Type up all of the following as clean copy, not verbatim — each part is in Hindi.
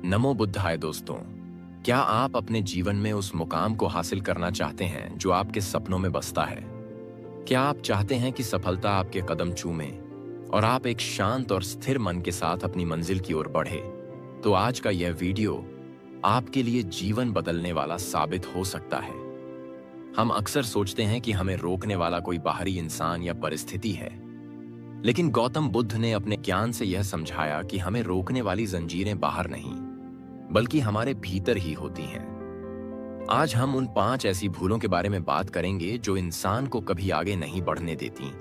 नमो बुद्धाय दोस्तों। क्या आप अपने जीवन में उस मुकाम को हासिल करना चाहते हैं जो आपके सपनों में बसता है? क्या आप चाहते हैं कि सफलता आपके कदम चूमे और आप एक शांत और स्थिर मन के साथ अपनी मंजिल की ओर बढ़े? तो आज का यह वीडियो आपके लिए जीवन बदलने वाला साबित हो सकता है। हम अक्सर सोचते हैं कि हमें रोकने वाला कोई बाहरी इंसान या परिस्थिति है, लेकिन गौतम बुद्ध ने अपने ज्ञान से यह समझाया कि हमें रोकने वाली जंजीरें बाहर नहीं, बल्कि हमारे भीतर ही होती हैं। आज हम उन 5 ऐसी भूलों के बारे में बात करेंगे जो इंसान को कभी आगे नहीं बढ़ने देती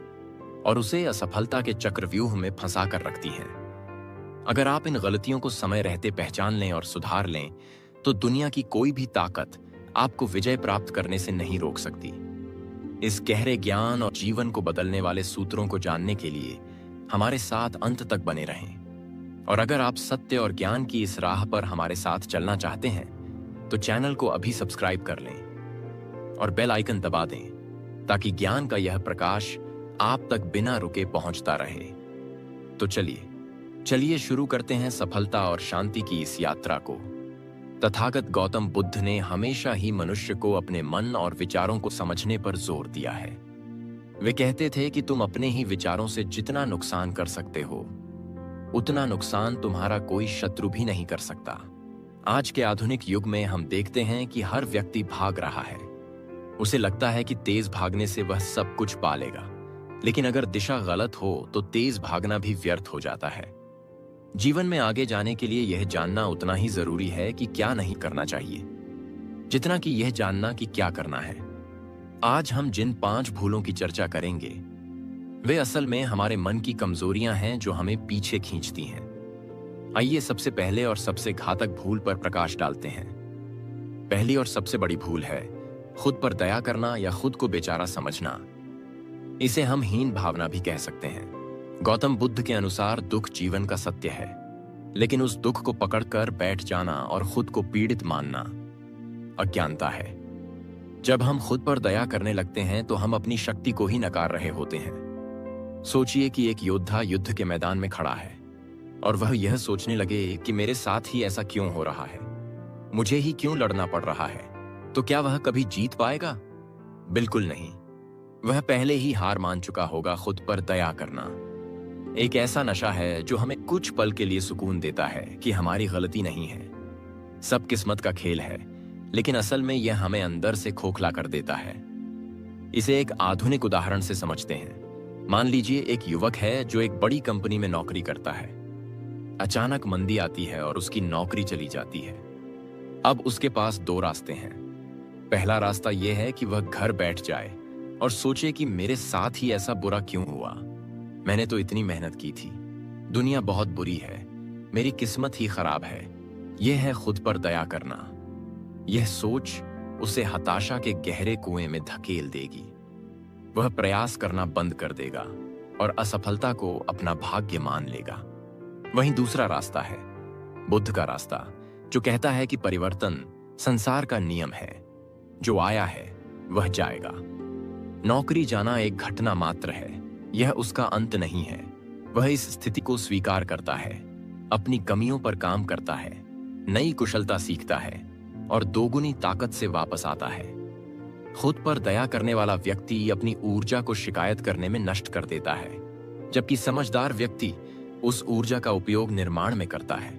और उसे असफलता के चक्रव्यूह में फंसा कर रखती हैं। अगर आप इन गलतियों को समय रहते पहचान लें और सुधार लें, तो दुनिया की कोई भी ताकत आपको विजय प्राप्त करने से नहीं रोक सकती। इस गहरे ज्ञान और जीवन को बदलने वाले सूत्रों को जानने के लिए हमारे साथ अंत तक बने रहें। और अगर आप सत्य और ज्ञान की इस राह पर हमारे साथ चलना चाहते हैं, तो चैनल को अभी सब्सक्राइब कर लें और बेल आइकन दबा दें, ताकि ज्ञान का यह प्रकाश आप तक बिना रुके पहुंचता रहे। तो चलिए शुरू करते हैं सफलता और शांति की इस यात्रा को। तथागत गौतम बुद्ध ने हमेशा ही मनुष्य को अपने मन और विचारों को समझने पर जोर दिया है। वे कहते थे कि तुम अपने ही विचारों से जितना नुकसान कर सकते हो, उतना नुकसान तुम्हारा कोई शत्रु भी नहीं कर सकता। आज के आधुनिक युग में हम देखते हैं कि हर व्यक्ति भाग रहा है। उसे लगता है कि तेज भागने से वह सब कुछ पा लेगा, लेकिन अगर दिशा गलत हो तो तेज भागना भी व्यर्थ हो जाता है। जीवन में आगे जाने के लिए यह जानना उतना ही जरूरी है कि क्या नहीं करना चाहिए, जितना कि यह जानना कि क्या करना है। आज हम जिन 5 भूलों की चर्चा करेंगे, वे असल में हमारे मन की कमजोरियां हैं जो हमें पीछे खींचती हैं। आइए सबसे पहले और सबसे घातक भूल पर प्रकाश डालते हैं। पहली और सबसे बड़ी भूल है खुद पर दया करना या खुद को बेचारा समझना। इसे हम हीन भावना भी कह सकते हैं। गौतम बुद्ध के अनुसार दुख जीवन का सत्य है, लेकिन उस दुख को पकड़कर बैठ जाना और खुद को पीड़ित मानना अज्ञानता है। जब हम खुद पर दया करने लगते हैं तो हम अपनी शक्ति को ही नकार रहे होते हैं। सोचिए कि एक योद्धा युद्ध के मैदान में खड़ा है और वह यह सोचने लगे कि मेरे साथ ही ऐसा क्यों हो रहा है, मुझे ही क्यों लड़ना पड़ रहा है, तो क्या वह कभी जीत पाएगा? बिल्कुल नहीं। वह पहले ही हार मान चुका होगा। खुद पर दया करना एक ऐसा नशा है जो हमें कुछ पल के लिए सुकून देता है कि हमारी गलती नहीं है, सब किस्मत का खेल है, लेकिन असल में यह हमें अंदर से खोखला कर देता है। इसे एक आधुनिक उदाहरण से समझते हैं। मान लीजिए एक युवक है जो एक बड़ी कंपनी में नौकरी करता है। अचानक मंदी आती है और उसकी नौकरी चली जाती है। अब उसके पास 2 रास्ते हैं। पहला रास्ता यह है कि वह घर बैठ जाए और सोचे कि मेरे साथ ही ऐसा बुरा क्यों हुआ, मैंने तो इतनी मेहनत की थी, दुनिया बहुत बुरी है, मेरी किस्मत ही खराब है। यह है खुद पर दया करना। यह सोच उसे हताशा के गहरे कुएं में धकेल देगी। वह प्रयास करना बंद कर देगा और असफलता को अपना भाग्य मान लेगा। वहीं दूसरा रास्ता है बुद्ध का रास्ता, जो कहता है कि परिवर्तन संसार का नियम है, जो आया है वह जाएगा। नौकरी जाना एक घटना मात्र है, यह उसका अंत नहीं है। वह इस स्थिति को स्वीकार करता है, अपनी कमियों पर काम करता है, नई कुशलता सीखता है और दोगुनी ताकत से वापस आता है। खुद पर दया करने वाला व्यक्ति अपनी ऊर्जा को शिकायत करने में नष्ट कर देता है, जबकि समझदार व्यक्ति उस ऊर्जा का उपयोग निर्माण में करता है।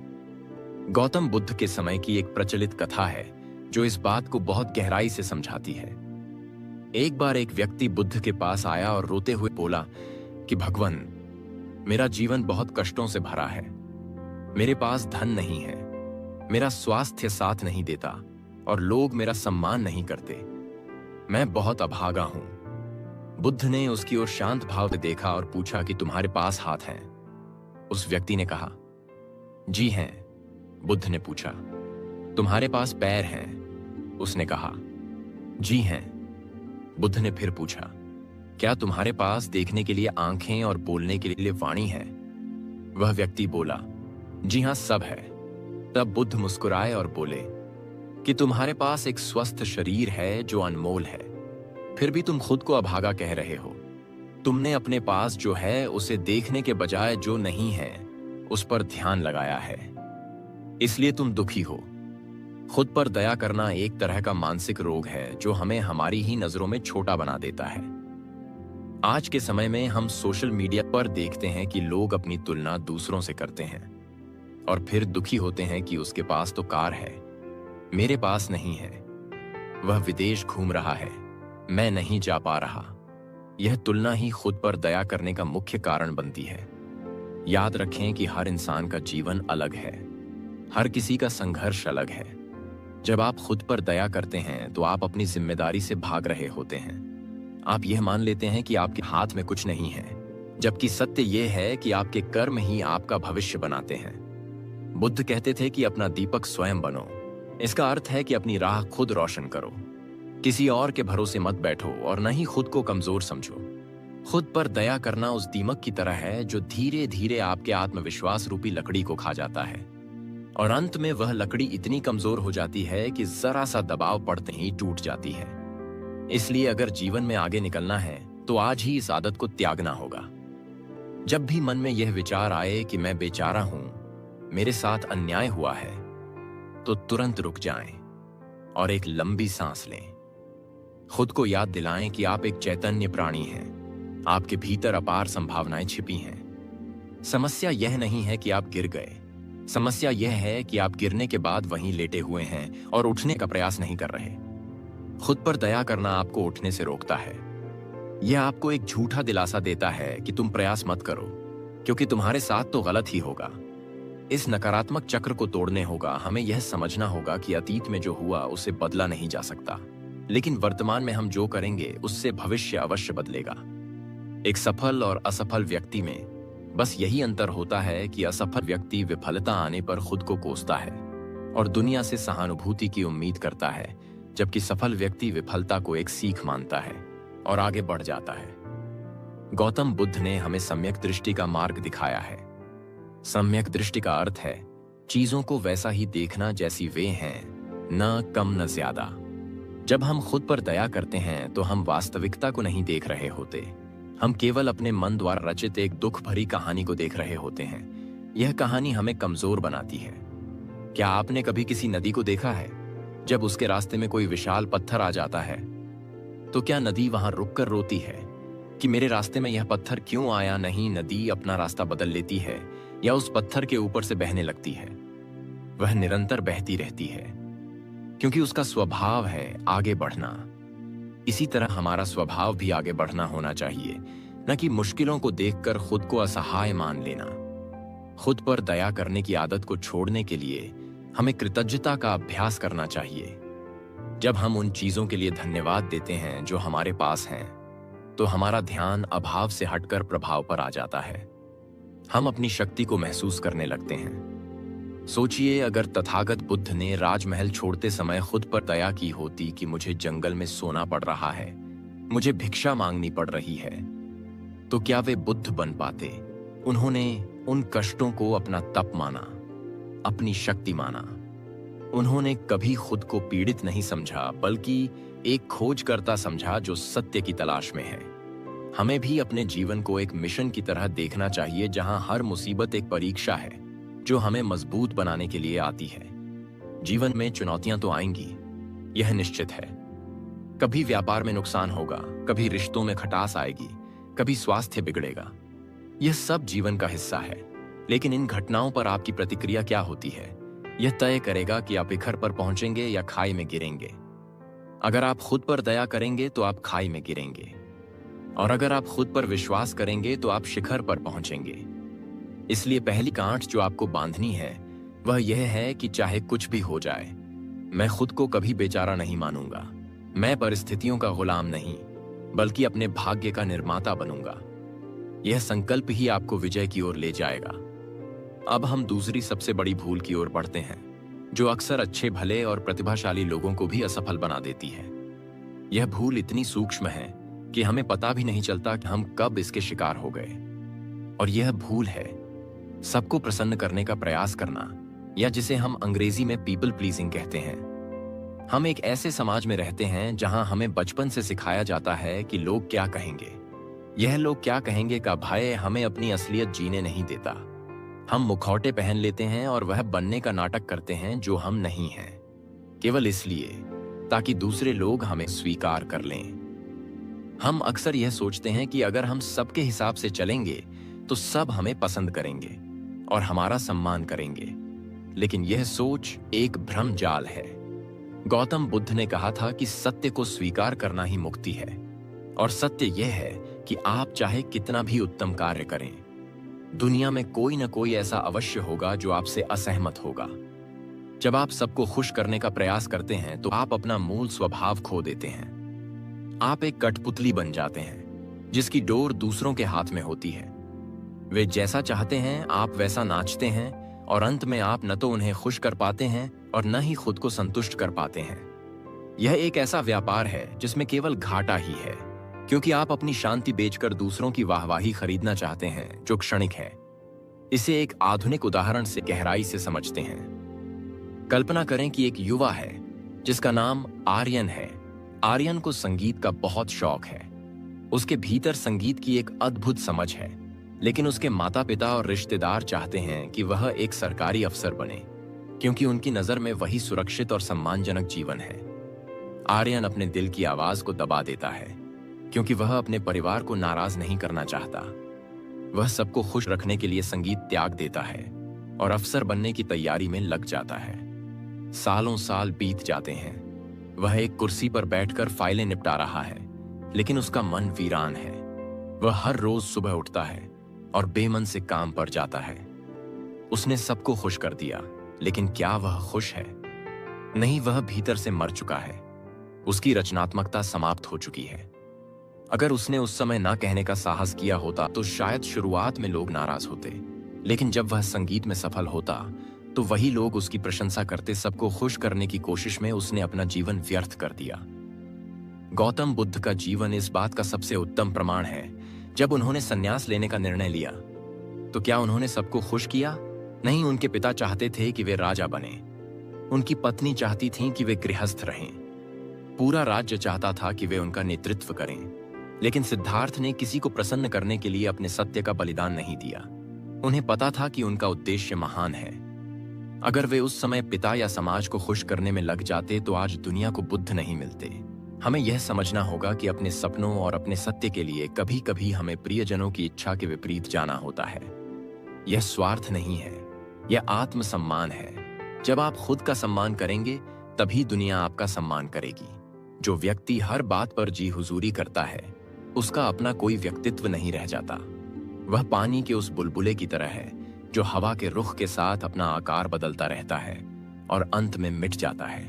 गौतम बुद्ध के समय की एक प्रचलित कथा है जो इस बात को बहुत गहराई से समझाती है। एक बार एक व्यक्ति बुद्ध के पास आया और रोते हुए बोला कि भगवान, मेरा जीवन बहुत कष्टों से भरा है, मेरे पास धन नहीं है, मेरा स्वास्थ्य साथ नहीं देता और लोग मेरा सम्मान नहीं करते, मैं बहुत अभागा हूं। बुद्ध ने उसकी ओर शांत भाव से देखा और पूछा कि तुम्हारे पास हाथ हैं? उस व्यक्ति ने कहा, जी हैं। बुद्ध ने पूछा, तुम्हारे पास पैर हैं? उसने कहा, जी हैं। बुद्ध ने फिर पूछा, क्या तुम्हारे पास देखने के लिए आंखें और बोलने के लिए वाणी है? वह व्यक्ति बोला, जी हां, सब है। तब बुद्ध मुस्कुराए और बोले कि तुम्हारे पास एक स्वस्थ शरीर है जो अनमोल है, फिर भी तुम खुद को अभागा कह रहे हो। तुमने अपने पास जो है उसे देखने के बजाय जो नहीं है उस पर ध्यान लगाया है। इसलिए तुम दुखी हो। खुद पर दया करना एक तरह का मानसिक रोग है जो हमें हमारी ही नजरों में छोटा बना देता है। आज के समय में हम सोशल मीडिया पर देखते हैं कि लोग अपनी तुलना दूसरों से करते हैं और फिर दुखी होते हैं कि उसके पास तो कार है, मेरे पास नहीं है, वह विदेश घूम रहा है, मैं नहीं जा पा रहा। यह तुलना ही खुद पर दया करने का मुख्य कारण बनती है। याद रखें कि हर इंसान का जीवन अलग है, हर किसी का संघर्ष अलग है। जब आप खुद पर दया करते हैं तो आप अपनी जिम्मेदारी से भाग रहे होते हैं। आप यह मान लेते हैं कि आपके हाथ में कुछ नहीं है, जबकि सत्य यह है कि आपके कर्म ही आपका भविष्य बनाते हैं। बुद्ध कहते थे कि अपना दीपक स्वयं बनो। इसका अर्थ है कि अपनी राह खुद रोशन करो, किसी और के भरोसे मत बैठो और न ही खुद को कमजोर समझो। खुद पर दया करना उस दीमक की तरह है जो धीरे धीरे आपके आत्मविश्वास रूपी लकड़ी को खा जाता है और अंत में वह लकड़ी इतनी कमजोर हो जाती है कि जरा सा दबाव पड़ते ही टूट जाती है। इसलिए अगर जीवन में आगे निकलना है तो आज ही इस आदत को त्यागना होगा। जब भी मन में यह विचार आए कि मैं बेचारा हूं, मेरे साथ अन्याय हुआ है, तो तुरंत रुक जाएं और एक लंबी सांस लें। खुद को याद दिलाएं कि आप एक चैतन्य प्राणी हैं, आपके भीतर अपार संभावनाएं छिपी हैं। समस्या यह नहीं है कि आप गिर गए, समस्या यह है कि आप गिरने के बाद वहीं लेटे हुए हैं और उठने का प्रयास नहीं कर रहे। खुद पर दया करना आपको उठने से रोकता है। यह आपको एक झूठा दिलासा देता है कि तुम प्रयास मत करो, क्योंकि तुम्हारे साथ तो गलत ही होगा। इस नकारात्मक चक्र को तोड़ने होगा हमें यह समझना होगा कि अतीत में जो हुआ उसे बदला नहीं जा सकता, लेकिन वर्तमान में हम जो करेंगे उससे भविष्य अवश्य बदलेगा। एक सफल और असफल व्यक्ति में बस यही अंतर होता है कि असफल व्यक्ति विफलता आने पर खुद को कोसता है और दुनिया से सहानुभूति की उम्मीद करता है, जबकि सफल व्यक्ति विफलता को एक सीख मानता है और आगे बढ़ जाता है। गौतम बुद्ध ने हमें सम्यक दृष्टि का मार्ग दिखाया है। सम्यक दृष्टि का अर्थ है चीजों को वैसा ही देखना जैसी वे हैं, न कम न ज्यादा। जब हम खुद पर दया करते हैं तो हम वास्तविकता को नहीं देख रहे होते, हम केवल अपने मन द्वारा रचित एक दुख भरी कहानी को देख रहे होते हैं। यह कहानी हमें कमजोर बनाती है। क्या आपने कभी किसी नदी को देखा है? जब उसके रास्ते में कोई विशाल पत्थर आ जाता है तो क्या नदी वहां रुककर रोती है कि मेरे रास्ते में यह पत्थर क्यों आया? नहीं, नदी अपना रास्ता बदल लेती है या उस पत्थर के ऊपर से बहने लगती है। वह निरंतर बहती रहती है क्योंकि उसका स्वभाव है आगे बढ़ना। इसी तरह हमारा स्वभाव भी आगे बढ़ना होना चाहिए, न कि मुश्किलों को देखकर खुद को असहाय मान लेना। खुद पर दया करने की आदत को छोड़ने के लिए हमें कृतज्ञता का अभ्यास करना चाहिए। जब हम उन चीजों के लिए धन्यवाद देते हैं जो हमारे पास हैं, तो हमारा ध्यान अभाव से हटकर प्रभाव पर आ जाता है। हम अपनी शक्ति को महसूस करने लगते हैं। सोचिए, अगर तथागत बुद्ध ने राजमहल छोड़ते समय खुद पर दया की होती कि मुझे जंगल में सोना पड़ रहा है, मुझे भिक्षा मांगनी पड़ रही है, तो क्या वे बुद्ध बन पाते? उन्होंने उन कष्टों को अपना तप माना, अपनी शक्ति माना। उन्होंने कभी खुद को पीड़ित नहीं समझा, बल्कि एक खोजकर्ता समझा जो सत्य की तलाश में है। हमें भी अपने जीवन को एक मिशन की तरह देखना चाहिए, जहां हर मुसीबत एक परीक्षा है जो हमें मजबूत बनाने के लिए आती है। जीवन में चुनौतियां तो आएंगी, यह निश्चित है। कभी व्यापार में नुकसान होगा, कभी रिश्तों में खटास आएगी, कभी स्वास्थ्य बिगड़ेगा। यह सब जीवन का हिस्सा है, लेकिन इन घटनाओं पर आपकी प्रतिक्रिया क्या होती है, यह तय करेगा कि आप शिखर पर पहुंचेंगे या खाई में गिरेंगे। अगर आप खुद पर दया करेंगे तो आप खाई में गिरेंगे, और अगर आप खुद पर विश्वास करेंगे तो आप शिखर पर पहुंचेंगे। इसलिए पहली गांठ जो आपको बांधनी है वह यह है कि चाहे कुछ भी हो जाए, मैं खुद को कभी बेचारा नहीं मानूंगा। मैं परिस्थितियों का गुलाम नहीं, बल्कि अपने भाग्य का निर्माता बनूंगा। यह संकल्प ही आपको विजय की ओर ले जाएगा। अब हम दूसरी सबसे बड़ी भूल की ओर बढ़ते हैं, जो अक्सर अच्छे भले और प्रतिभाशाली लोगों को भी असफल बना देती है। यह भूल इतनी सूक्ष्म है कि हमें पता भी नहीं चलता कि हम कब इसके शिकार हो गए। और यह भूल है सबको प्रसन्न करने का प्रयास करना, या जिसे हम अंग्रेजी में पीपल प्लीजिंग कहते हैं। हम एक ऐसे समाज में रहते हैं जहां हमें बचपन से सिखाया जाता है कि लोग क्या कहेंगे। यह लोग क्या कहेंगे का भय हमें अपनी असलियत जीने नहीं देता। हम मुखौटे पहन लेते हैं और वह बनने का नाटक करते हैं जो हम नहीं हैं, केवल इसलिए ताकि दूसरे लोग हमें स्वीकार कर लें। हम अक्सर यह सोचते हैं कि अगर हम सबके हिसाब से चलेंगे तो सब हमें पसंद करेंगे और हमारा सम्मान करेंगे, लेकिन यह सोच एक भ्रम जाल है। गौतम बुद्ध ने कहा था कि सत्य को स्वीकार करना ही मुक्ति है, और सत्य यह है कि आप चाहे कितना भी उत्तम कार्य करें, दुनिया में कोई न कोई ऐसा अवश्य होगा जो आपसे असहमत होगा। जब आप सबको खुश करने का प्रयास करते हैं तो आप अपना मूल स्वभाव खो देते हैं। आप एक कठपुतली बन जाते हैं जिसकी डोर दूसरों के हाथ में होती है। वे जैसा चाहते हैं आप वैसा नाचते हैं, और अंत में आप न तो उन्हें खुश कर पाते हैं और न ही खुद को संतुष्ट कर पाते हैं। यह एक ऐसा व्यापार है जिसमें केवल घाटा ही है, क्योंकि आप अपनी शांति बेचकर दूसरों की वाहवाही खरीदना चाहते हैं जो क्षणिक है। इसे एक आधुनिक उदाहरण से गहराई से समझते हैं। कल्पना करें कि एक युवा है जिसका नाम आर्यन है। आर्यन को संगीत का बहुत शौक है। उसके भीतर संगीत की एक अद्भुत समझ है, लेकिन उसके माता पिता और रिश्तेदार चाहते हैं कि वह एक सरकारी अफसर बने, क्योंकि उनकी नजर में वही सुरक्षित और सम्मानजनक जीवन है। आर्यन अपने दिल की आवाज को दबा देता है, क्योंकि वह अपने परिवार को नाराज नहीं करना चाहता। वह सबको खुश रखने के लिए संगीत त्याग देता है और अफसर बनने की तैयारी में लग जाता है। सालों साल बीत जाते हैं। वह एक कुर्सी पर बैठकर फाइलें निपटा रहा है, लेकिन उसका मन वीरान है। वह हर रोज सुबह उठता है और बेमन से काम पर जाता है। उसने सबको खुश कर दिया, लेकिन क्या वह खुश है? नहीं, वह भीतर से मर चुका है। उसकी रचनात्मकता समाप्त हो चुकी है। अगर उसने उस समय ना कहने का साहस किया होता तो शायद शुरुआत में लोग नाराज होते, लेकिन जब वह संगीत में सफल होता तो वही लोग उसकी प्रशंसा करते। सबको खुश करने की कोशिश में उसने अपना जीवन व्यर्थ कर दिया। गौतम बुद्ध का जीवन इस बात का सबसे उत्तम प्रमाण है। जब उन्होंने संन्यास लेने का निर्णय लिया तो क्या उन्होंने सबको खुश किया? नहीं, उनके पिता चाहते थे कि वे राजा बने। उनकी पत्नी चाहती थी कि वे गृहस्थ रहें। पूरा राज्य चाहता था कि वे उनका नेतृत्व करें, लेकिन सिद्धार्थ ने किसी को प्रसन्न करने के लिए अपने सत्य का बलिदान नहीं दिया। उन्हें पता था कि उनका उद्देश्य महान है। अगर वे उस समय पिता या समाज को खुश करने में लग जाते तो आज दुनिया को बुद्ध नहीं मिलते। हमें यह समझना होगा कि अपने सपनों और अपने सत्य के लिए कभी कभी हमें प्रियजनों की इच्छा के विपरीत जाना होता है। यह स्वार्थ नहीं है, यह आत्मसम्मान है। जब आप खुद का सम्मान करेंगे तभी दुनिया आपका सम्मान करेगी। जो व्यक्ति हर बात पर जी हुजूरी करता है उसका अपना कोई व्यक्तित्व नहीं रह जाता। वह पानी के उस बुलबुले की तरह है जो हवा के रुख के साथ अपना आकार बदलता रहता है और अंत में मिट जाता है।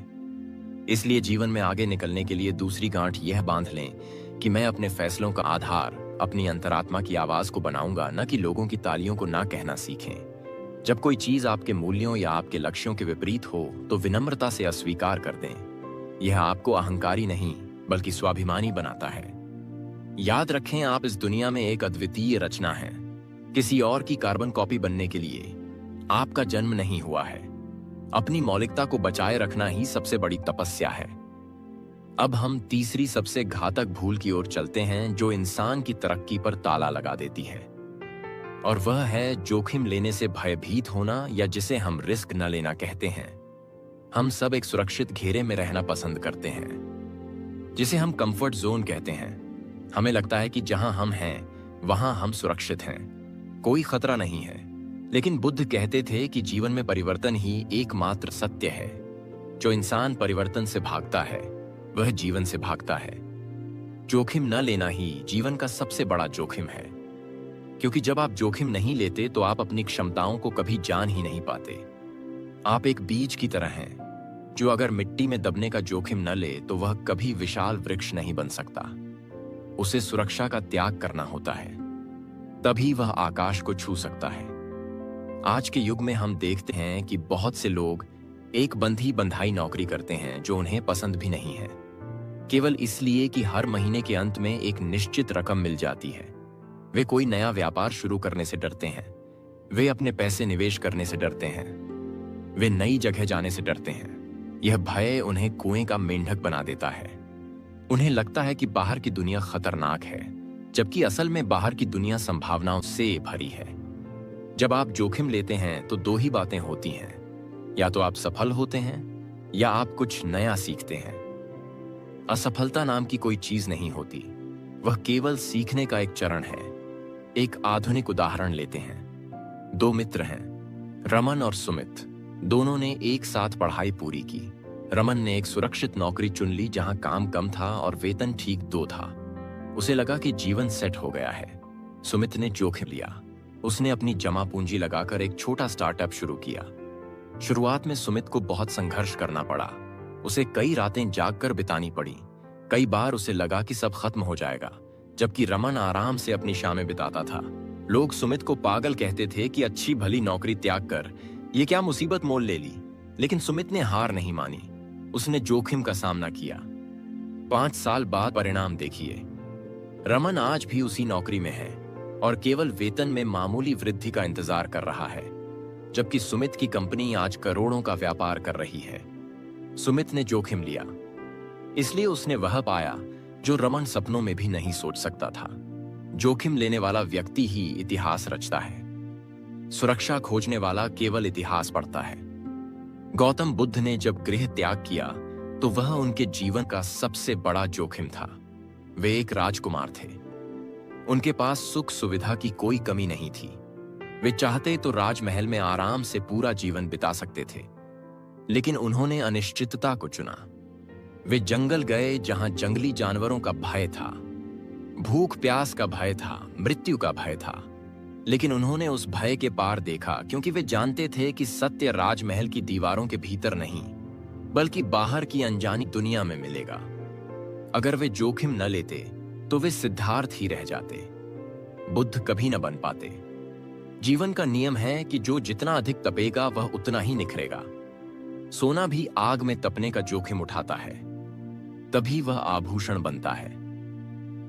इसलिए जीवन में आगे निकलने के लिए दूसरी गांठ यह बांध लें कि मैं अपने फैसलों का आधार अपनी अंतरात्मा की आवाज को बनाऊंगा, न कि लोगों की तालियों को ना कहना सीखें। जब कोई चीज आपके मूल्यों या आपके लक्ष्यों के विपरीत हो तो विनम्रता से अस्वीकार कर दें। यह आपको अहंकारी नहीं बल्कि स्वाभिमानी बनाता है। याद रखें, आप इस दुनिया में एक अद्वितीय रचना हैं। किसी और की कार्बन कॉपी बनने के लिए आपका जन्म नहीं हुआ है। अपनी मौलिकता को बचाए रखना ही सबसे बड़ी तपस्या है। अब हम तीसरी सबसे घातक भूल की ओर चलते हैं जो इंसान की तरक्की पर ताला लगा देती है, और वह है जोखिम लेने से भयभीत होना, या जिसे हम रिस्क न लेना कहते हैं। हम सब एक सुरक्षित घेरे में रहना पसंद करते हैं, जिसे हम कंफर्ट जोन कहते हैं। हमें लगता है कि जहां हम हैं वहां हम सुरक्षित हैं, कोई खतरा नहीं है। लेकिन बुद्ध कहते थे कि जीवन में परिवर्तन ही एकमात्र सत्य है। जो इंसान परिवर्तन से भागता है वह जीवन से भागता है। जोखिम न लेना ही जीवन का सबसे बड़ा जोखिम है, क्योंकि जब आप जोखिम नहीं लेते तो आप अपनी क्षमताओं को कभी जान ही नहीं पाते। आप एक बीज की तरह हैं जो अगर मिट्टी में दबने का जोखिम न ले तो वह कभी विशाल वृक्ष नहीं बन सकता। उसे सुरक्षा का त्याग करना होता है, तभी वह आकाश को छू सकता है। आज के युग में हम देखते हैं कि बहुत से लोग एक बंधी बंधाई नौकरी करते हैं जो उन्हें पसंद भी नहीं है, केवल इसलिए कि हर महीने के अंत में एक निश्चित रकम मिल जाती है। वे कोई नया व्यापार शुरू करने से डरते हैं, वे अपने पैसे निवेश करने से डरते हैं, वे नई जगह जाने से डरते हैं। यह भय उन्हें कुएं का मेंढक बना देता है। उन्हें लगता है कि बाहर की दुनिया खतरनाक है, जबकि असल में बाहर की दुनिया संभावनाओं से भरी है। जब आप जोखिम लेते हैं तो दो ही बातें होती हैं, या तो आप सफल होते हैं या आप कुछ नया सीखते हैं। असफलता नाम की कोई चीज नहीं होती, वह केवल सीखने का एक चरण है। एक आधुनिक उदाहरण लेते हैं। दो मित्र हैं, रमन और सुमित। दोनों ने एक साथ पढ़ाई पूरी की। रमन ने एक सुरक्षित नौकरी चुन ली जहां काम कम था और वेतन ठीक 2 था। उसे लगा कि जीवन सेट हो गया है। सुमित ने जोखिम लिया। उसने अपनी जमा पूंजी लगाकर एक छोटा स्टार्टअप शुरू किया। शुरुआत में सुमित को बहुत संघर्ष करना पड़ा। उसे कई रातें जागकर बितानी पड़ी। कई बार उसे लगा कि सब खत्म हो जाएगा, जबकि रमन आराम से अपनी शामें बिताता था। लोग सुमित को पागल कहते थे कि अच्छी भली नौकरी त्याग कर ये क्या मुसीबत मोल ले ली, लेकिन सुमित ने हार नहीं मानी। उसने जोखिम का सामना किया। 5 साल बाद परिणाम देखिए। रमन आज भी उसी नौकरी में है और केवल वेतन में मामूली वृद्धि का इंतजार कर रहा है, जबकि सुमित की कंपनी आज करोड़ों का व्यापार कर रही है। सुमित ने जोखिम लिया, इसलिए उसने वह पाया जो रमन सपनों में भी नहीं सोच सकता था। जोखिम लेने वाला व्यक्ति ही इतिहास रचता है। सुरक्षा खोजने वाला केवल इतिहास पढ़ता है। गौतम बुद्ध ने जब गृह त्याग किया तो वह उनके जीवन का सबसे बड़ा जोखिम था। वे एक राजकुमार थे। उनके पास सुख सुविधा की कोई कमी नहीं थी। वे चाहते तो राजमहल में आराम से पूरा जीवन बिता सकते थे, लेकिन उन्होंने अनिश्चितता को चुना। वे जंगल गए जहां जंगली जानवरों का भय था, भूख प्यास का भय था, मृत्यु का भय था। लेकिन उन्होंने उस भय के पार देखा, क्योंकि वे जानते थे कि सत्य राजमहल की दीवारों के भीतर नहीं, बल्कि बाहर की अनजानी दुनिया में मिलेगा। अगर वे जोखिम न लेते तो वे सिद्धार्थ ही रह जाते, बुद्ध कभी न बन पाते। जीवन का नियम है कि जो जितना अधिक तपेगा वह उतना ही निखरेगा। सोना भी आग में तपने का जोखिम उठाता है, तभी वह आभूषण बनता है।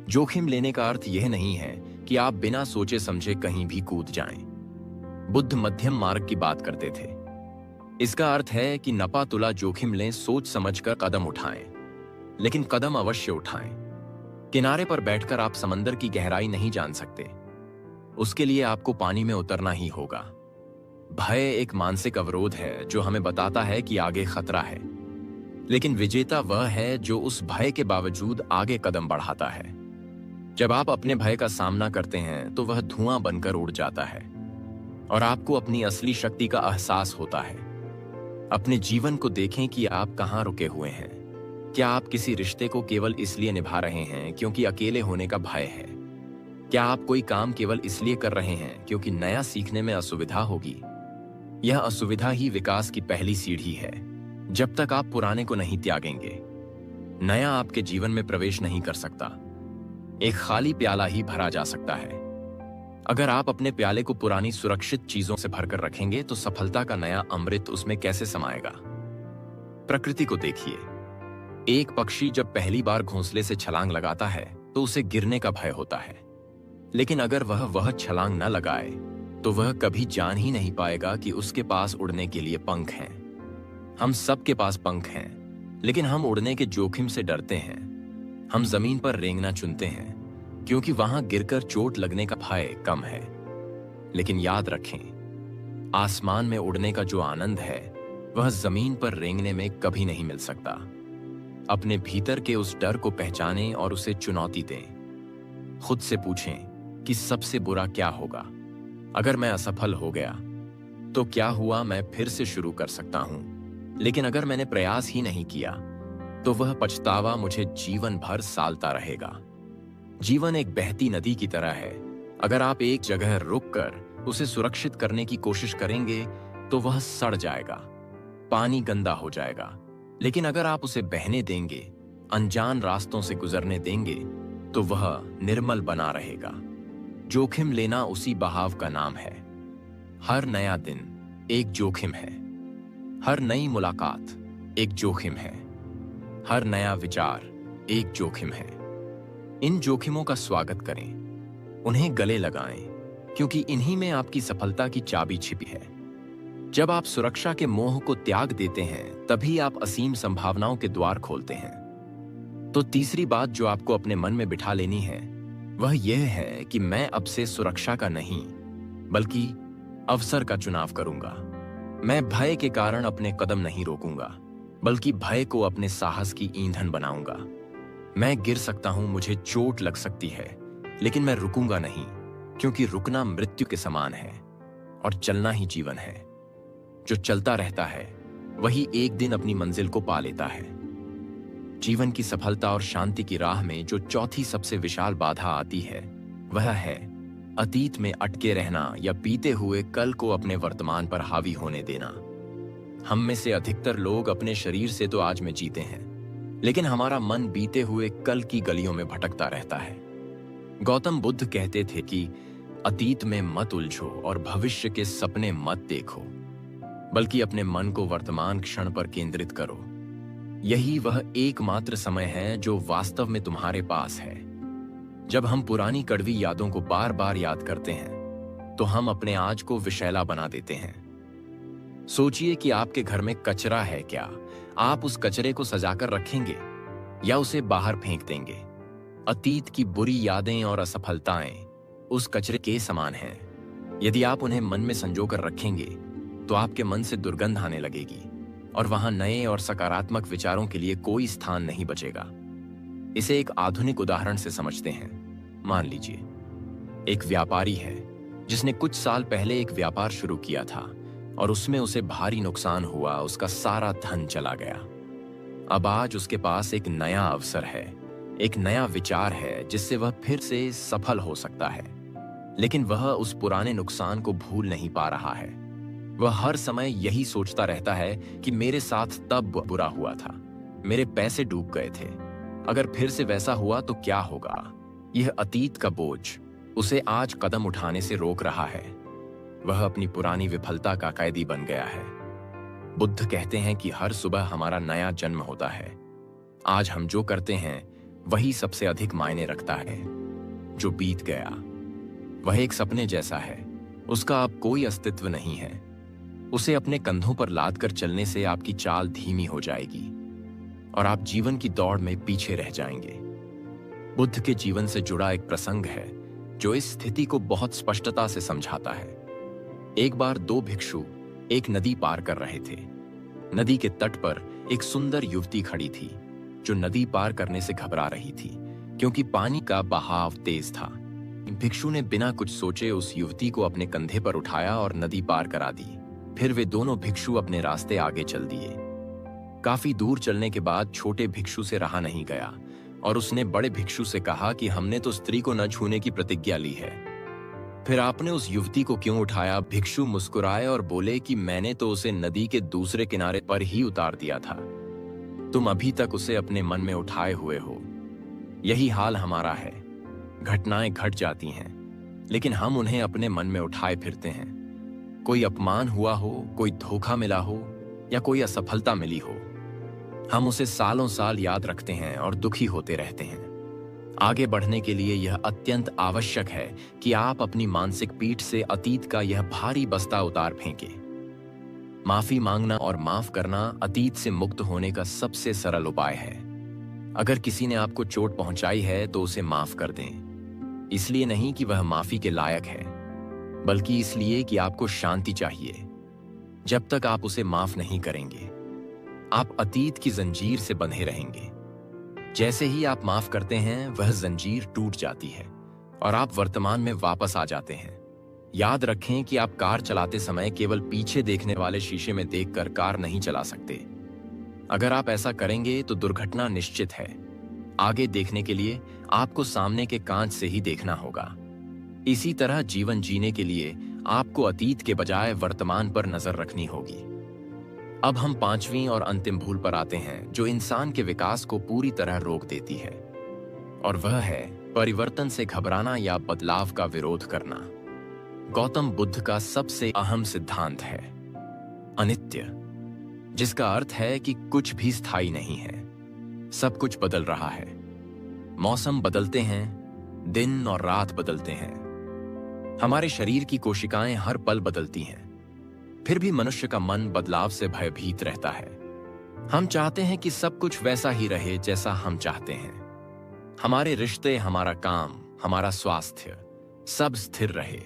जोखिम लेने का अर्थ यह नहीं है कि आप बिना सोचे समझे कहीं भी कूद जाएं। बुद्ध मध्यम मार्ग की बात करते थे। इसका अर्थ है कि नपा तुला जोखिम लें, सोच समझकर कदम उठाएं, लेकिन कदम अवश्य उठाएं। किनारे पर बैठकर आप समंदर की गहराई नहीं जान सकते, उसके लिए आपको पानी में उतरना ही होगा। भय एक मानसिक अवरोध है जो हमें बताता है कि आगे खतरा है, लेकिन विजेता वह है जो उस भय के बावजूद आगे कदम बढ़ाता है। जब आप अपने भय का सामना करते हैं तो वह धुआं बनकर उड़ जाता है और आपको अपनी असली शक्ति का एहसास होता है। अपने जीवन को देखें कि आप कहां रुके हुए हैं। क्या आप किसी रिश्ते को केवल इसलिए निभा रहे हैं क्योंकि अकेले होने का भय है? क्या आप कोई काम केवल इसलिए कर रहे हैं क्योंकि नया सीखने में असुविधा होगी? यह असुविधा ही विकास की पहली सीढ़ी है। जब तक आप पुराने को नहीं त्यागेंगे, नया आपके जीवन में प्रवेश नहीं कर सकता। एक खाली प्याला ही भरा जा सकता है। अगर आप अपने प्याले को पुरानी सुरक्षित चीजों से भरकर रखेंगे तो सफलता का नया अमृत उसमें कैसे समाएगा? प्रकृति को देखिए। एक पक्षी जब पहली बार घोंसले से छलांग लगाता है तो उसे गिरने का भय होता है, लेकिन अगर वह छलांग न लगाए तो वह कभी जान ही नहीं पाएगा कि उसके पास उड़ने के लिए पंख हैं। हम सबके पास पंख हैं, लेकिन हम उड़ने के जोखिम से डरते हैं। हम जमीन पर रेंगना चुनते हैं क्योंकि वहां गिरकर चोट लगने का भय कम है। लेकिन याद रखें, आसमान में उड़ने का जो आनंद है वह जमीन पर रेंगने में कभी नहीं मिल सकता। अपने भीतर के उस डर को पहचानें और उसे चुनौती दें। खुद से पूछें कि सबसे बुरा क्या होगा? अगर मैं असफल हो गया तो क्या हुआ, मैं फिर से शुरू कर सकता हूं। लेकिन अगर मैंने प्रयास ही नहीं किया तो वह पछतावा मुझे जीवन भर सालता रहेगा। जीवन एक बहती नदी की तरह है। अगर आप एक जगह रुककर उसे सुरक्षित करने की कोशिश करेंगे तो वह सड़ जाएगा, पानी गंदा हो जाएगा। लेकिन अगर आप उसे बहने देंगे, अनजान रास्तों से गुजरने देंगे, तो वह निर्मल बना रहेगा। जोखिम लेना उसी बहाव का नाम है। हर नया दिन एक जोखिम है, हर नई मुलाकात एक जोखिम है, हर नया विचार एक जोखिम है। इन जोखिमों का स्वागत करें, उन्हें गले लगाएं, क्योंकि इन्हीं में आपकी सफलता की चाबी छिपी है। जब आप सुरक्षा के मोह को त्याग देते हैं, तभी आप असीम संभावनाओं के द्वार खोलते हैं। तो तीसरी बात जो आपको अपने मन में बिठा लेनी है वह यह है कि मैं अब से सुरक्षा का नहीं, बल्कि अवसर का चुनाव करूंगा। मैं भय के कारण अपने कदम नहीं रोकूंगा, बल्कि भय को अपने साहस की ईंधन बनाऊंगा। मैं गिर सकता हूं, मुझे चोट लग सकती है, लेकिन मैं रुकूंगा नहीं, क्योंकि रुकना मृत्यु के समान है और चलना ही जीवन है। जो चलता रहता है वही एक दिन अपनी मंजिल को पा लेता है। जीवन की सफलता और शांति की राह में जो चौथी सबसे विशाल बाधा आती है वह है अतीत में अटके रहना या बीते हुए कल को अपने वर्तमान पर हावी होने देना। हम में से अधिकतर लोग अपने शरीर से तो आज में जीते हैं, लेकिन हमारा मन बीते हुए कल की गलियों में भटकता रहता है। गौतम बुद्ध कहते थे कि अतीत में मत उलझो और भविष्य के सपने मत देखो, बल्कि अपने मन को वर्तमान क्षण पर केंद्रित करो। यही वह एकमात्र समय है जो वास्तव में तुम्हारे पास है। जब हम पुरानी कड़वी यादों को बार बार याद करते हैं तो हम अपने आज को विषैला बना देते हैं। सोचिए कि आपके घर में कचरा है, क्या आप उस कचरे को सजाकर रखेंगे या उसे बाहर फेंक देंगे? अतीत की बुरी यादें और असफलताएं उस कचरे के समान हैं। यदि आप उन्हें मन में संजोकर रखेंगे तो आपके मन से दुर्गंध आने लगेगी और वहां नए और सकारात्मक विचारों के लिए कोई स्थान नहीं बचेगा। इसे एक आधुनिक उदाहरण से समझते हैं। मान लीजिए एक व्यापारी है जिसने कुछ साल पहले एक व्यापार शुरू किया था और उसमें उसे भारी नुकसान हुआ, उसका सारा धन चला गया। अब आज उसके पास एक नया अवसर है, एक नया विचार है जिससे वह फिर से सफल हो सकता है, लेकिन वह उस पुराने नुकसान को भूल नहीं पा रहा है। वह हर समय यही सोचता रहता है कि मेरे साथ तब बुरा हुआ था, मेरे पैसे डूब गए थे, अगर फिर से वैसा हुआ तो क्या होगा? यह अतीत का बोझ उसे आज कदम उठाने से रोक रहा है। वह अपनी पुरानी विफलता का कैदी बन गया है। बुद्ध कहते हैं कि हर सुबह हमारा नया जन्म होता है। आज हम जो करते हैं वही सबसे अधिक मायने रखता है। जो बीत गया वह एक सपने जैसा है, उसका अब कोई अस्तित्व नहीं है। उसे अपने कंधों पर लाद कर चलने से आपकी चाल धीमी हो जाएगी और आप जीवन की दौड़ में पीछे रह जाएंगे। बुद्ध के जीवन से जुड़ा एक प्रसंग है जो इस स्थिति को बहुत स्पष्टता से समझाता है। एक बार दो भिक्षु एक नदी पार कर रहे थे। नदी के तट पर एक सुंदर युवती खड़ी थी जो नदी पार करने से घबरा रही थी क्योंकि पानी का बहाव तेज था। भिक्षु ने बिना कुछ सोचे उस युवती को अपने कंधे पर उठाया और नदी पार करा दी। फिर वे दोनों भिक्षु अपने रास्ते आगे चल दिए। काफी दूर चलने के बाद छोटे भिक्षु से रहा नहीं गया और उसने बड़े भिक्षु से कहा कि हमने तो स्त्री को न छूने की प्रतिज्ञा ली है, फिर आपने उस युवती को क्यों उठाया? भिक्षु मुस्कुराए और बोले कि मैंने तो उसे नदी के दूसरे किनारे पर ही उतार दिया था। तुम अभी तक उसे अपने मन में उठाए हुए हो। यही हाल हमारा है। घटनाएं घट जाती हैं, लेकिन हम उन्हें अपने मन में उठाए फिरते हैं। कोई अपमान हुआ हो, कोई धोखा मिला हो या कोई असफलता मिली हो, हम उसे सालों साल याद रखते हैं और दुखी होते रहते हैं। आगे बढ़ने के लिए यह अत्यंत आवश्यक है कि आप अपनी मानसिक पीठ से अतीत का यह भारी बस्ता उतार फेंकें। माफी मांगना और माफ करना अतीत से मुक्त होने का सबसे सरल उपाय है। अगर किसी ने आपको चोट पहुंचाई है तो उसे माफ कर दें। इसलिए नहीं कि वह माफी के लायक है, बल्कि इसलिए कि आपको शांति चाहिए। जब तक आप उसे माफ नहीं करेंगे, आप अतीत की जंजीर से बंधे रहेंगे। जैसे ही आप माफ करते हैं, वह जंजीर टूट जाती है और आप वर्तमान में वापस आ जाते हैं। याद रखें कि आप कार चलाते समय केवल पीछे देखने वाले शीशे में देखकर कार नहीं चला सकते। अगर आप ऐसा करेंगे तो दुर्घटना निश्चित है। आगे देखने के लिए आपको सामने के कांच से ही देखना होगा। इसी तरह जीवन जीने के लिए आपको अतीत के बजाय वर्तमान पर नजर रखनी होगी। अब हम पांचवीं और अंतिम भूल पर आते हैं जो इंसान के विकास को पूरी तरह रोक देती है, और वह है परिवर्तन से घबराना या बदलाव का विरोध करना। गौतम बुद्ध का सबसे अहम सिद्धांत है अनित्य, जिसका अर्थ है कि कुछ भी स्थायी नहीं है, सब कुछ बदल रहा है। मौसम बदलते हैं, दिन और रात बदलते हैं, हमारे शरीर की कोशिकाएं हर पल बदलती हैं। फिर भी मनुष्य का मन बदलाव से भयभीत रहता है। हम चाहते हैं कि सब कुछ वैसा ही रहे जैसा हम चाहते हैं। हमारे रिश्ते, हमारा काम, हमारा स्वास्थ्य सब स्थिर रहे,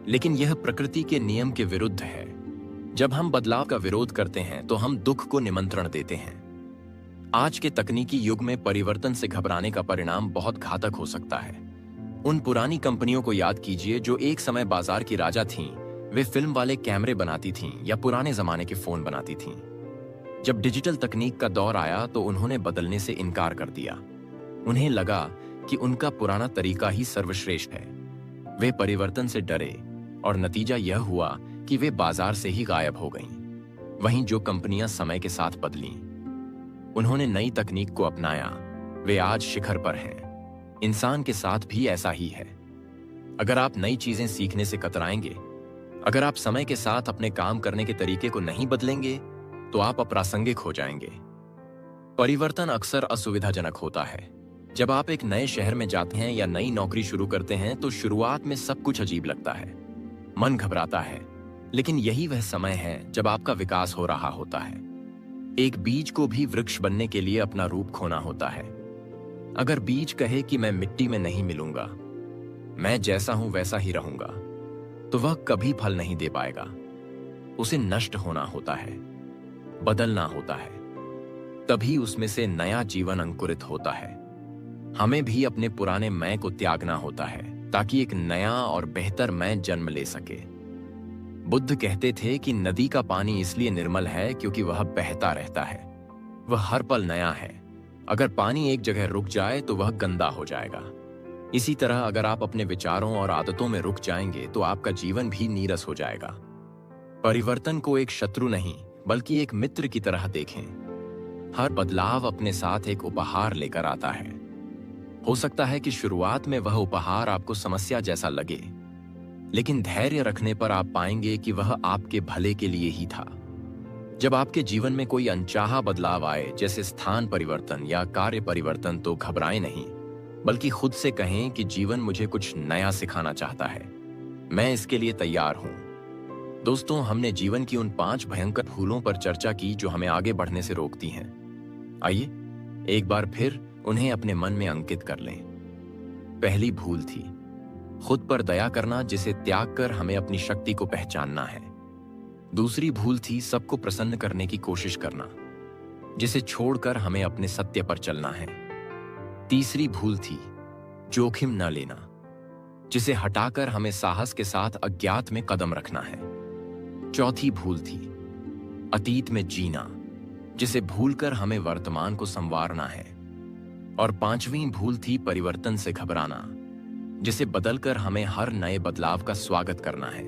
लेकिन यह प्रकृति के नियम के विरुद्ध है। जब हम बदलाव का विरोध करते हैं तो हम दुख को निमंत्रण देते हैं। आज के तकनीकी युग में परिवर्तन से घबराने का परिणाम बहुत घातक हो सकता है। उन पुरानी कंपनियों को याद कीजिए जो एक समय बाजार की राजा थीं। वे फिल्म वाले कैमरे बनाती थीं या पुराने जमाने के फोन बनाती थीं। जब डिजिटल तकनीक का दौर आया तो उन्होंने बदलने से इनकार कर दिया। उन्हें लगा कि उनका पुराना तरीका ही सर्वश्रेष्ठ है। वे परिवर्तन से डरे और नतीजा यह हुआ कि वे बाजार से ही गायब हो गईं। वहीं जो कंपनियां समय के साथ बदलीं, उन्होंने नई तकनीक को अपनाया, वे आज शिखर पर हैं। इंसान के साथ भी ऐसा ही है। अगर आप नई चीजें सीखने से कतराएंगे, अगर आप समय के साथ अपने काम करने के तरीके को नहीं बदलेंगे, तो आप अप्रासंगिक हो जाएंगे। परिवर्तन अक्सर असुविधाजनक होता है। जब आप एक नए शहर में जाते हैं या नई नौकरी शुरू करते हैं तो शुरुआत में सब कुछ अजीब लगता है, मन घबराता है, लेकिन यही वह समय है जब आपका विकास हो रहा होता है। एक बीज को भी वृक्ष बनने के लिए अपना रूप खोना होता है। अगर बीज कहे कि मैं मिट्टी में नहीं मिलूंगा, मैं जैसा हूं वैसा ही रहूंगा, तो वह कभी फल नहीं दे पाएगा। उसे नष्ट होना होता है, बदलना होता है, तभी उसमें से नया जीवन अंकुरित होता है। हमें भी अपने पुराने मैं को त्यागना होता है ताकि एक नया और बेहतर मैं जन्म ले सके। बुद्ध कहते थे कि नदी का पानी इसलिए निर्मल है क्योंकि वह बहता रहता है, वह हर पल नया है। अगर पानी एक जगह रुक जाए तो वह गंदा हो जाएगा। इसी तरह अगर आप अपने विचारों और आदतों में रुक जाएंगे तो आपका जीवन भी नीरस हो जाएगा। परिवर्तन को एक शत्रु नहीं बल्कि एक मित्र की तरह देखें। हर बदलाव अपने साथ एक उपहार लेकर आता है। हो सकता है कि शुरुआत में वह उपहार आपको समस्या जैसा लगे, लेकिन धैर्य रखने पर आप पाएंगे कि वह आपके भले के लिए ही था। जब आपके जीवन में कोई अनचाहा बदलाव आए, जैसे स्थान परिवर्तन या कार्य परिवर्तन, तो घबराएं नहीं, बल्कि खुद से कहें कि जीवन मुझे कुछ नया सिखाना चाहता है, मैं इसके लिए तैयार हूं। दोस्तों, हमने जीवन की उन 5 भयंकर भूलों पर चर्चा की जो हमें आगे बढ़ने से रोकती हैं। आइए एक बार फिर उन्हें अपने मन में अंकित कर लें। पहली भूल थी खुद पर दया करना, जिसे त्याग कर हमें अपनी शक्ति को पहचानना है। दूसरी भूल थी सबको प्रसन्न करने की कोशिश करना, जिसे छोड़कर हमें अपने सत्य पर चलना है। तीसरी भूल थी जोखिम न लेना, जिसे हटाकर हमें साहस के साथ अज्ञात में कदम रखना है। चौथी भूल थी अतीत में जीना, जिसे भूलकर हमें वर्तमान को संवारना है। और 5वीं भूल थी परिवर्तन से घबराना, जिसे बदलकर हमें हर नए बदलाव का स्वागत करना है।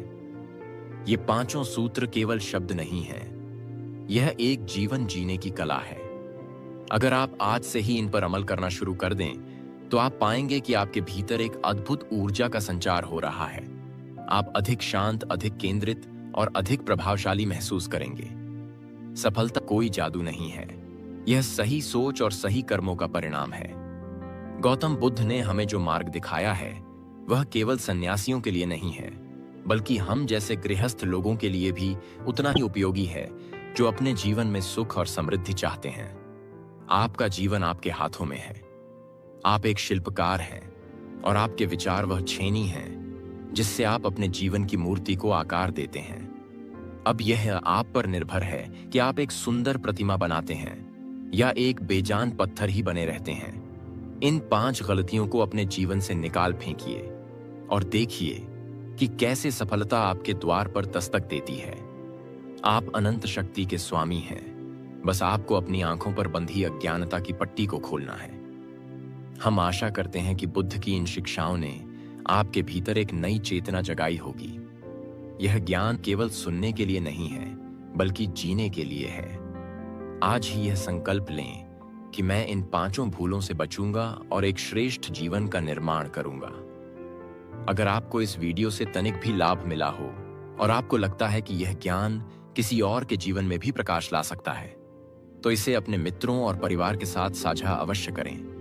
ये 5 सूत्र केवल शब्द नहीं हैं, यह एक जीवन जीने की कला है। अगर आप आज से ही इन पर अमल करना शुरू कर दें तो आप पाएंगे कि आपके भीतर एक अद्भुत ऊर्जा का संचार हो रहा है। आप अधिक शांत, अधिक केंद्रित और अधिक प्रभावशाली महसूस करेंगे। सफलता कोई जादू नहीं है, यह सही सोच और सही कर्मों का परिणाम है। गौतम बुद्ध ने हमें जो मार्ग दिखाया है वह केवल सन्यासियों के लिए नहीं है, बल्कि हम जैसे गृहस्थ लोगों के लिए भी उतना ही उपयोगी है जो अपने जीवन में सुख और समृद्धि चाहते हैं। आपका जीवन आपके हाथों में है। आप एक शिल्पकार हैं और आपके विचार वह छेनी हैं जिससे आप अपने जीवन की मूर्ति को आकार देते हैं। अब यह आप पर निर्भर है कि आप एक सुंदर प्रतिमा बनाते हैं या एक बेजान पत्थर ही बने रहते हैं। इन 5 गलतियों को अपने जीवन से निकाल फेंकिए और देखिए कि कैसे सफलता आपके द्वार पर दस्तक देती है। आप अनंत शक्ति के स्वामी हैं, बस आपको अपनी आंखों पर बंधी अज्ञानता की पट्टी को खोलना है। हम आशा करते हैं कि बुद्ध की इन शिक्षाओं ने आपके भीतर एक नई चेतना जगाई होगी। यह ज्ञान केवल सुनने के लिए नहीं है, बल्कि जीने के लिए है। आज ही यह संकल्प लें कि मैं इन 5 भूलों से बचूंगा और एक श्रेष्ठ जीवन का निर्माण करूंगा। अगर आपको इस वीडियो से तनिक भी लाभ मिला हो और आपको लगता है कि यह ज्ञान किसी और के जीवन में भी प्रकाश ला सकता है, तो इसे अपने मित्रों और परिवार के साथ साझा अवश्य करें।